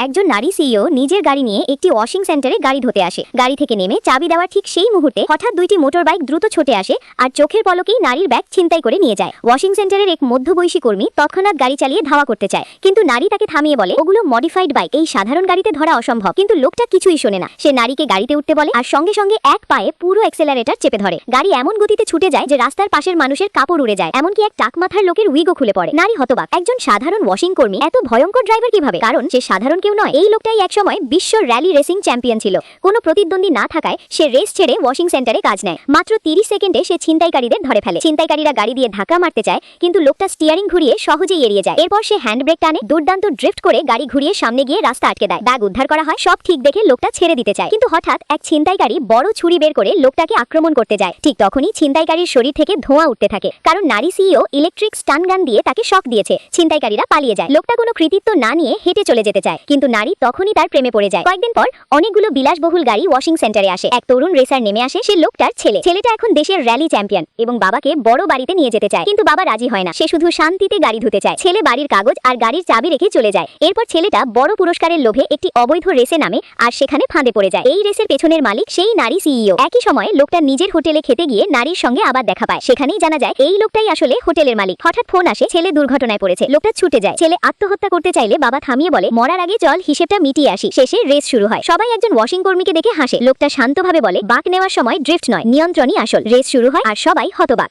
একজন নারী সিইও নিজের গাড়ি নিয়ে একটি ওয়াশিং সেন্টারে গাড়ি ধুতে আসে। গাড়ি থেকে নেমে চাবি দেওয়ার ঠিক সেই মুহূর্তে হঠাৎ দুইটি মোটর বাইক দ্রুত ছুটে আসে আর চোখের পলকেই নারীর ব্যাগ ছিনতাই করে নিয়ে যায়। ওয়াশিং সেন্টারের এক মধ্যবয়সী কর্মী তৎক্ষণাৎ গাড়ি চালিয়ে ধাওয়া করতে চায়, কিন্তু নারী তাকে থামিয়ে বলে ওগুলো মডিফাইড বাইক, এই সাধারণ গাড়িতে ধরা অসম্ভব। কিন্তু লোকটা কিছুই শোনে না। সে নারীকে গাড়িতে উঠতে বলে আর সঙ্গে সঙ্গে এক পায়ে পুরো অ্যাক্সেলারেটর চেপে ধরে। গাড়ি এমন গতিতে ছুটে যায় যে রাস্তার পাশের মানুষের কাপড় উড়ে যায়, এমনকি এক টাক মাথার লোকের উইগও খুলে পড়ে। নারী হতবাক, একজন সাধারণ ওয়াশিং কর্মী এত ভয়ঙ্কর ড্রাইভার কিভাবে? কারণ সে সাধারণ কেউ নয়। এই লোকটাই একসময় বিশ্ব র্যালি রেসিং চ্যাম্পিয়ন ছিল। কোনো প্রতিদ্বন্দ্বী না থাকায় সে রেস ছেড়ে ওয়াশিং সেন্টারে কাজ নেয়। মাত্র 30 সেকেন্ডে সে ছিনতাইকারীদের ধরে ফেলে। ছিনতাইকারীরা গাড়ি দিয়ে ধাক্কা মারতে চায়, কিন্তু লোকটা স্টিয়ারিং ঘুরিয়ে সহজেই এড়িয়ে যায়। এরপর সে হ্যান্ড ব্রেক টানে দুর্দান্ত ড্রিফট করে গাড়ি ঘুরিয়ে সামনে গিয়ে রাস্তা আটকে দেয়। ব্যাগ উদ্ধার করা হয়। সব ঠিক দেখে লোকটা ছেড়ে দিতে চায়, কিন্তু হঠাৎ এক ছিনতাইকারী বড় ছুরি বের করে লোকটাকে আক্রমণ করতে যায়। ঠিক তখনই ছিনতাইকারীর শরীর থেকে ধোঁয়া উঠতে থাকে, কারণ নারী সিইও ইলেকট্রিক স্টান গান দিয়ে তাকে শক দিয়েছে। ছিনতাইকারীরা পালিয়ে যায়। লোকটা কোনো কৃতিত্ব না নিয়ে হেঁটে চলে যেতে চায়, কিন্তু নারী তখনই তার প্রেমে পড়ে যায়। কয়েকদিন পর অনেকগুলো বিলাসবহুল গাড়ি ওয়াশিং সেন্টারে আসে। এক তরুণ রেসার নেমে আসে। সে লোকটার ছেলে। ছেলেটা এখন দেশের র্যালি চ্যাম্পিয়ন এবং বাবাকে বড় বাড়িতে নিয়ে যেতে চায়, কিন্তু বাবা রাজি হয় না। সে শুধু শান্তিতে গাড়ি ধুতে চায়। ছেলে বাড়ির কাগজ আর গাড়ির চাবি রেখে চলে যায়। এরপর ছেলেটা বড় পুরস্কারের লোভে একটি অবৈধ রেসে নামে আর সেখানে ফাঁদে পড়ে যায়। এই রেসের পেছনের মালিক সেই নারী সিইও। একই সময়ে লোকটা নিজের হোটেলে খেতে গিয়ে নারীর সঙ্গে আবার দেখা পায়। সেখানেই জানা যায় এই লোকটাই আসলে হোটেলের মালিক। হঠাৎ ফোন আসে, ছেলে দুর্ঘটনায় পড়েছে। লোকটা ছুটে যায়। ছেলে আত্মহত্যা করতে চাইলে বাবা থামিয়ে বলে মরার আগে চল হিসেবটা মিটিয়ে আসি। শেষে রেস শুরু হয়। সবাই একজন ওয়াশিং কর্মীকে দেখে হাসে। লোকটা শান্তভাবে বলে বাঁক নেওয়ার সময় ড্রিফট নয়, নিয়ন্ত্রণই আসল। রেস শুরু হয় আর সবাই হতবাক।